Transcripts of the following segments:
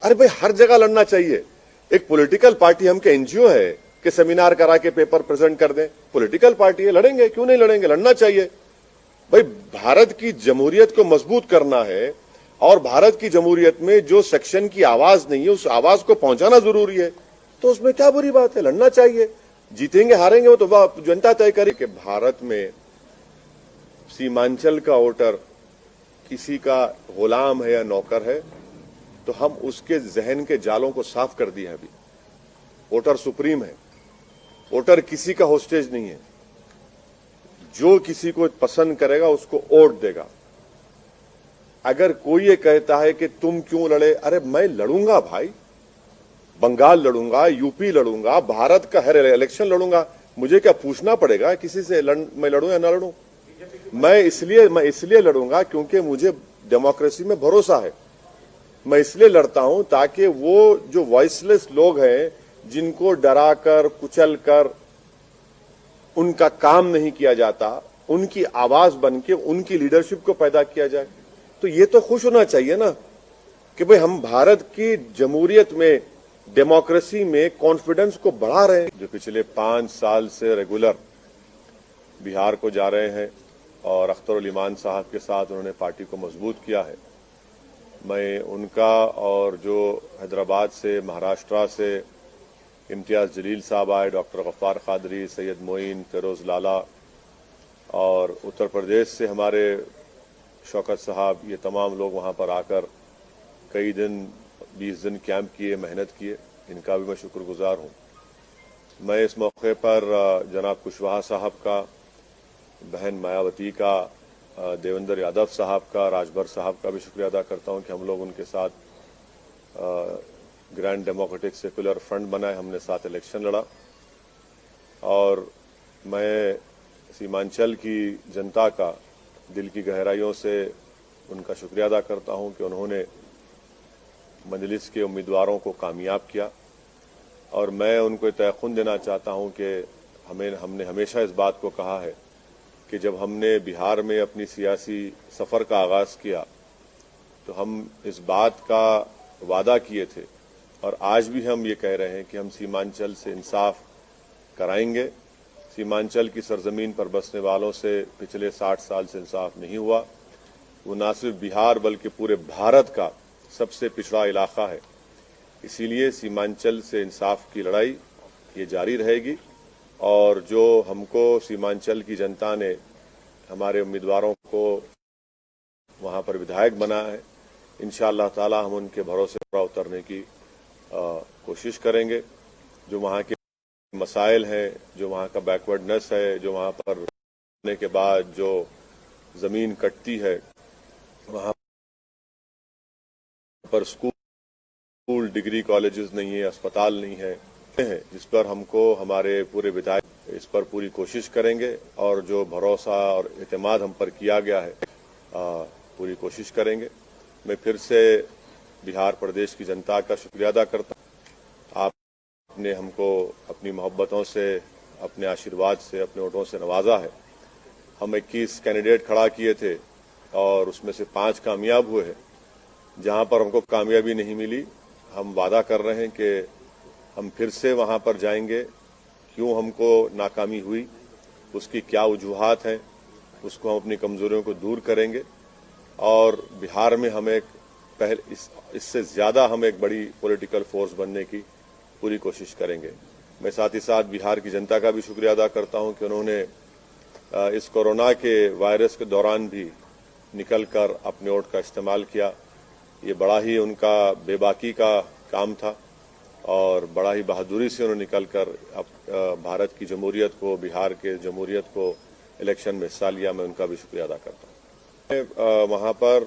अरे भाई हर जगह लड़ना चाहिए। एक पॉलिटिकल पार्टी हम के एनजीओ है कि सेमिनार करा के पेपर प्रेजेंट कर दें? पॉलिटिकल पार्टी है, लड़ेंगे, क्यों नहीं लड़ेंगे? लड़ना चाहिए भाई। भारत की जमहूरियत को मजबूत करना है और भारत की जमहूरियत में जो सेक्शन की आवाज नहीं है उस आवाज को पहुंचाना जरूरी है, तो उसमें क्या बुरी बात है? लड़ना चाहिए। जीतेंगे हारेंगे वो तो जनता तय करे। कि भारत में सीमांचल का वोटर किसी का गुलाम है या नौकर है, तो हम उसके जहन के जालों को साफ कर दिया है। अभी वोटर सुप्रीम है, वोटर किसी का होस्टेज नहीं है। जो किसी को पसंद करेगा उसको वोट देगा। अगर कोई ये कहता है कि तुम क्यों लड़े, अरे मैं लड़ूंगा भाई। बंगाल लड़ूंगा, यूपी लड़ूंगा, भारत का हर इलेक्शन लड़ूंगा। मुझे क्या पूछना पड़ेगा किसी से मैं लड़ूं या ना लड़ूं? मैं इसलिए लड़ूंगा क्योंकि मुझे डेमोक्रेसी में भरोसा है। मैं इसलिए लड़ता हूं ताकि वो जो वॉइसलेस लोग हैं, जिनको डराकर कुचलकर उनका काम नहीं किया जाता, उनकी आवाज बनके उनकी लीडरशिप को पैदा किया जाए। तो ये तो खुश होना चाहिए ना कि भाई हम भारत की जमहूरियत में, डेमोक्रेसी में कॉन्फिडेंस को बढ़ा रहे हैं। जो पिछले 5 साल से रेगुलर बिहार को जा रहे हैं और अख्तर ईमान साहब के साथ उन्होंने पार्टी को मजबूत किया है, मैं उनका और जो हैदराबाद से, महाराष्ट्र से इम्तियाज जलील साहब आए, डॉक्टर गफ्फार कादरी, सैयद मोइन, फिरोज लाला, और उत्तर प्रदेश से हमारे शौकत साहब, ये तमाम लोग वहां पर आकर कई दिन, 20 दिन कैंप किए, मेहनत किए। इनका भी मैं शुक्रगुजार हूं। मैं इस मौके पर जनाब कुशवाहा साहब का, बहन मायावती का, देवेंद्र यादव साहब का, राजभर साहब का भी शुक्रिया अदा करता हूं कि हम लोग उनके साथ ग्रैंड डेमोक्रेटिक सेकुलर फ्रंट बनाए, हमने साथ इलेक्शन लड़ा। और मैं सीमांचल की जनता का दिल की गहराइयों से उनका शुक्रिया अदा करता हूं कि उन्होंने मजलिस के उम्मीदवारों को कामयाब किया। और मैं उनको तयक़ुन देना चाहता हूं कि हमने हमेशा इस बात को कहा है कि जब हमने बिहार में अपनी सियासी सफर का आगाज किया तो हम इस बात का वादा किए थे, और आज भी हम ये कह रहे हैं कि हम सीमांचल से इंसाफ कराएंगे। सीमांचल की सरजमीन पर बसने वालों से पिछले 60 साल से इंसाफ नहीं हुआ। वो न सिर्फ बिहार बल्कि पूरे भारत का सबसे पिछड़ा इलाका है। इसीलिए सीमांचल से इंसाफ की लड़ाई ये जारी रहेगी। और जो हमको सीमांचल की जनता ने, हमारे उम्मीदवारों को वहां पर विधायक बना है, इंशाअल्लाह ताला हम उनके भरोसे पर उतरने की कोशिश करेंगे। जो वहां के मसाइल हैं, जो वहां का बैकवर्डनेस है, जो वहां पर होने के बाद जो जमीन कटती है, वहां पर स्कूल, डिग्री कॉलेजेस नहीं है, अस्पताल नहीं है, जिस पर हमको हमारे पूरे विधायक इस पर पूरी कोशिश करेंगे। और जो भरोसा और एतमाद हम पर किया गया है, पूरी कोशिश करेंगे। मैं फिर से बिहार प्रदेश की जनता का शुक्रिया अदा करता हूं। आपने हमको अपनी मोहब्बतों से, अपने आशीर्वाद से, अपने वोटों से नवाजा है। हम 21 कैंडिडेट खड़ा किए थे और उसमें से 5 कामयाब हुए हैं। जहां पर हमको कामयाबी नहीं मिली, हम वादा कर रहे हैं कि हम फिर से वहां पर जाएंगे। क्यों हमको नाकामी हुई, उसकी क्या वजूहात हैं, उसको हम अपनी कमजोरियों को दूर करेंगे। और बिहार में हम इससे ज्यादा हम एक बड़ी पॉलिटिकल फोर्स बनने की पूरी कोशिश करेंगे। मैं साथ ही साथ बिहार की जनता का भी शुक्रिया अदा करता हूं कि उन्होंने इस कोरोना के वायरस के दौरान भी निकलकर अपने वोट का इस्तेमाल किया। ये बड़ा ही उनका बेबाकी का काम था और बड़ा ही बहादुरी से उन्होंने निकलकर भारत की जमहूरियत को, बिहार के जमहूरियत को इलेक्शन में हिस्सा लिया। मैं उनका भी शुक्रिया अदा करता हूं। वहां पर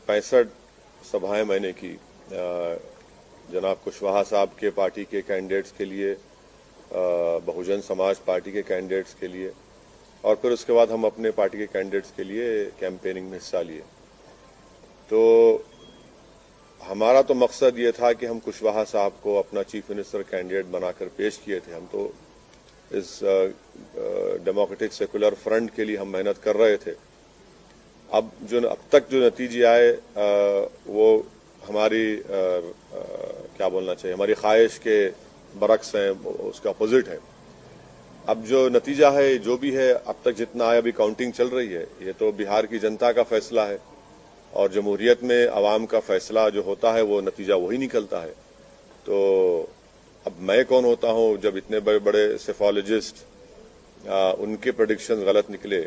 65 सभाएं मैंने की, जनाब कुशवाहा साहब के पार्टी के कैंडिडेट्स के लिए, बहुजन समाज पार्टी के कैंडिडेट्स के लिए, और फिर उसके बाद हम अपने पार्टी के कैंडिडेट्स के लिए कैंपेनिंग में हिस्सा लिए। तो हमारा तो मकसद ये था कि हम कुशवाहा साहब को अपना चीफ मिनिस्टर कैंडिडेट बनाकर पेश किए थे। हम तो इस डेमोक्रेटिक सेकुलर फ्रंट के लिए हम मेहनत कर रहे थे। अब तक जो नतीजे आए वो हमारी क्या बोलना चाहिए, हमारी ख्वाहिश के बरक्स हैं, उसका अपोजिट है। अब जो नतीजा है जो भी है, अब तक जितना आया, अभी काउंटिंग चल रही है, ये तो बिहार की जनता का फैसला है और जमहूरियत में अवाम का फैसला जो होता है वो नतीजा वही निकलता है। तो अब मैं कौन होता हूं जब इतने बड़े बड़े सेफोलॉजिस्ट उनके प्रेडिक्शन गलत निकले।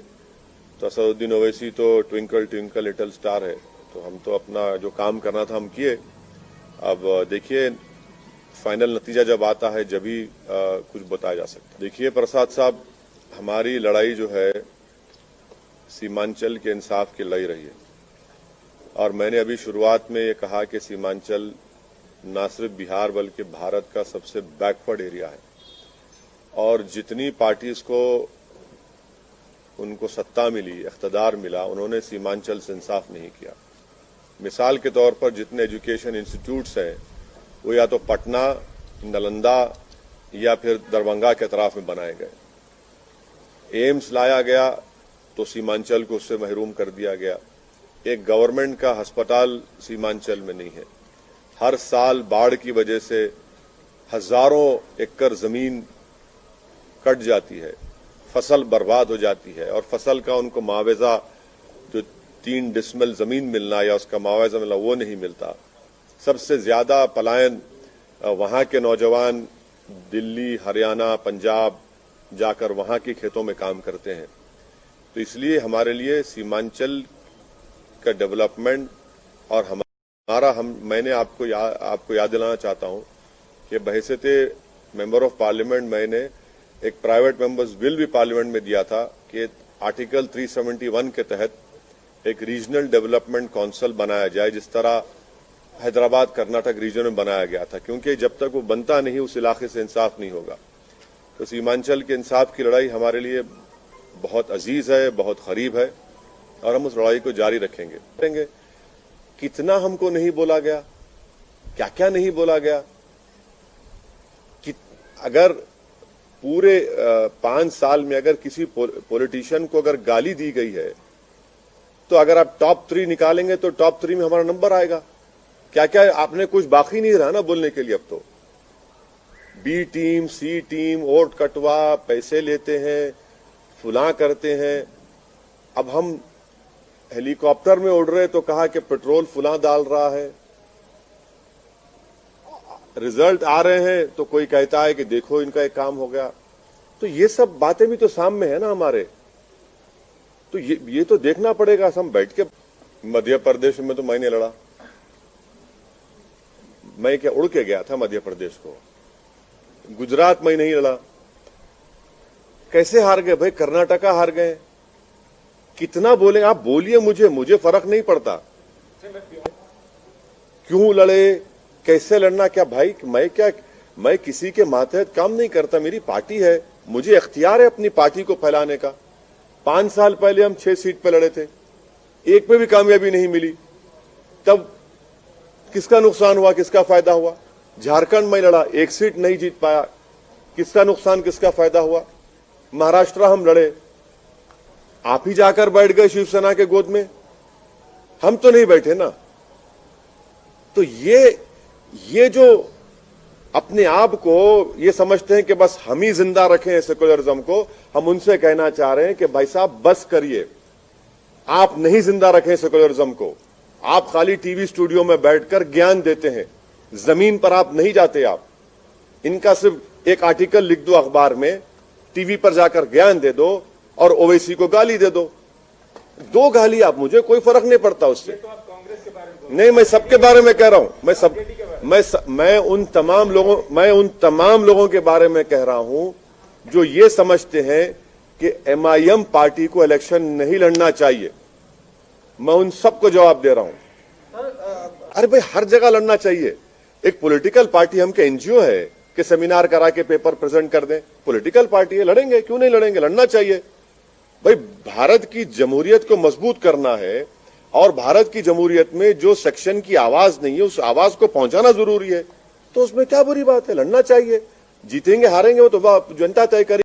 तो असदुद्दीन ओवैसी तो ट्विंकल ट्विंकल लिटिल स्टार है, तो हम तो अपना जो काम करना था हम किए। अब देखिए फाइनल नतीजा जब आता है जब ही कुछ बताया जा सकता है। देखिए प्रसाद साहब, हमारी लड़ाई जो है सीमांचल के इंसाफ की लड़ाई रही है और मैंने अभी शुरुआत में ये कहा कि सीमांचल न सिर्फ बिहार बल्कि भारत का सबसे बैकवर्ड एरिया है और जितनी पार्टीज को उनको सत्ता मिली, इख्तदार मिला, उन्होंने सीमांचल से इंसाफ नहीं किया। मिसाल के तौर पर जितने एजुकेशन इंस्टीट्यूट्स हैं वो या तो पटना, नालंदा या फिर दरभंगा के अतराफ में बनाए गए। एम्स लाया गया तो सीमांचल को उससे महरूम कर दिया गया। एक गवर्नमेंट का अस्पताल सीमांचल में नहीं है। हर साल बाढ़ की वजह से हजारों एकड़ जमीन कट जाती है, फसल बर्बाद हो जाती है और फसल का उनको मुआवजा जो 3 डिसमिल जमीन मिलना या उसका मुआवजा मिलना वो नहीं मिलता। सबसे ज्यादा पलायन वहां के नौजवान दिल्ली, हरियाणा, पंजाब जाकर वहां के खेतों में काम करते हैं। तो इसलिए हमारे लिए सीमांचल का डेवलपमेंट और मैंने आपको याद दिलाना चाहता हूं कि बहैसियते मेंबर ऑफ पार्लियामेंट मैंने एक प्राइवेट मेंबर्स बिल भी पार्लियामेंट में दिया था कि आर्टिकल 371 के तहत एक रीजनल डेवलपमेंट काउंसिल बनाया जाए, जिस तरह हैदराबाद कर्नाटक रीजन में बनाया गया था, क्योंकि जब तक वो बनता नहीं उस इलाके से इंसाफ नहीं होगा। तो सीमांचल के इंसाफ की लड़ाई हमारे लिए बहुत अजीज है, बहुत करीब है और हम उस लड़ाई को जारी रखेंगे। कितना हमको नहीं बोला गया, क्या क्या नहीं बोला गया। कि अगर पूरे 5 साल में अगर किसी पॉलिटिशियन को अगर गाली दी गई है तो अगर आप टॉप 3 निकालेंगे तो टॉप 3 में हमारा नंबर आएगा। क्या क्या आपने कुछ बाकी नहीं रहा ना बोलने के लिए। अब तो बी टीम, सी टीम, वोट कटवा, पैसे लेते हैं, फुला करते हैं। अब हम हेलीकॉप्टर में उड़ रहे तो कहा कि पेट्रोल फुला डाल रहा है। रिजल्ट आ रहे हैं तो कोई कहता है कि देखो इनका एक काम हो गया। तो ये सब बातें भी तो सामने है ना हमारे। तो ये तो देखना पड़ेगा। हम बैठ के मध्य प्रदेश में तो मैंने लड़ा, मैं क्या उड़ के गया था मध्य प्रदेश को। गुजरात में नहीं लड़ा। कैसे हार गए भाई? कर्नाटका हार गए। कितना बोले आप? बोलिए, मुझे फर्क नहीं पड़ता। क्यों लड़े, कैसे लड़ना, क्या भाई मैं किसी के मातहत काम नहीं करता। मेरी पार्टी है, मुझे इख्तियार है अपनी पार्टी को फैलाने का। 5 साल पहले हम 6 सीट पे लड़े थे, एक पे भी कामयाबी नहीं मिली। तब किसका नुकसान हुआ, किसका फायदा हुआ? झारखंड में लड़ा, 1 सीट नहीं जीत पाया, किसका नुकसान, किसका फायदा हुआ? महाराष्ट्र हम लड़े, आप ही जाकर बैठ गए शिवसेना के गोद में, हम तो नहीं बैठे ना। तो ये जो अपने आप को ये समझते हैं कि बस हम ही जिंदा रखें सेकुलरिज्म को, हम उनसे कहना चाह रहे हैं कि भाई साहब बस करिए। आप नहीं जिंदा रखें सेकुलरिज्म को। आप खाली टीवी स्टूडियो में बैठकर ज्ञान देते हैं, जमीन पर आप नहीं जाते। आप इनका सिर्फ एक आर्टिकल लिख दो अखबार में, टीवी पर जाकर ज्ञान दे दो और ओवैसी को गाली दे दो। 2 गाली आप, मुझे कोई फर्क नहीं पड़ता उससे। तो आप कांग्रेस के बारे में नहीं, मैं सबके बारे में कह रहा हूं। मैं उन तमाम लोगों के बारे में कह रहा हूं जो ये समझते हैं कि MIM पार्टी को इलेक्शन नहीं लड़ना चाहिए। मैं उन सबको जवाब दे रहा हूं, अरे भाई हर जगह लड़ना चाहिए। एक पॉलिटिकल पार्टी, हम क्या NGO है कि सेमिनार करा के पेपर प्रेजेंट कर दें? पॉलिटिकल पार्टी है, लड़ेंगे, क्यों नहीं लड़ेंगे? लड़ना चाहिए भाई। भारत की जमहूरियत को मजबूत करना है और भारत की जमहूरियत में जो सेक्शन की आवाज नहीं है उस आवाज को पहुंचाना जरूरी है। तो उसमें क्या बुरी बात है? लड़ना चाहिए। जीतेंगे हारेंगे वो तो जनता तय करेगी।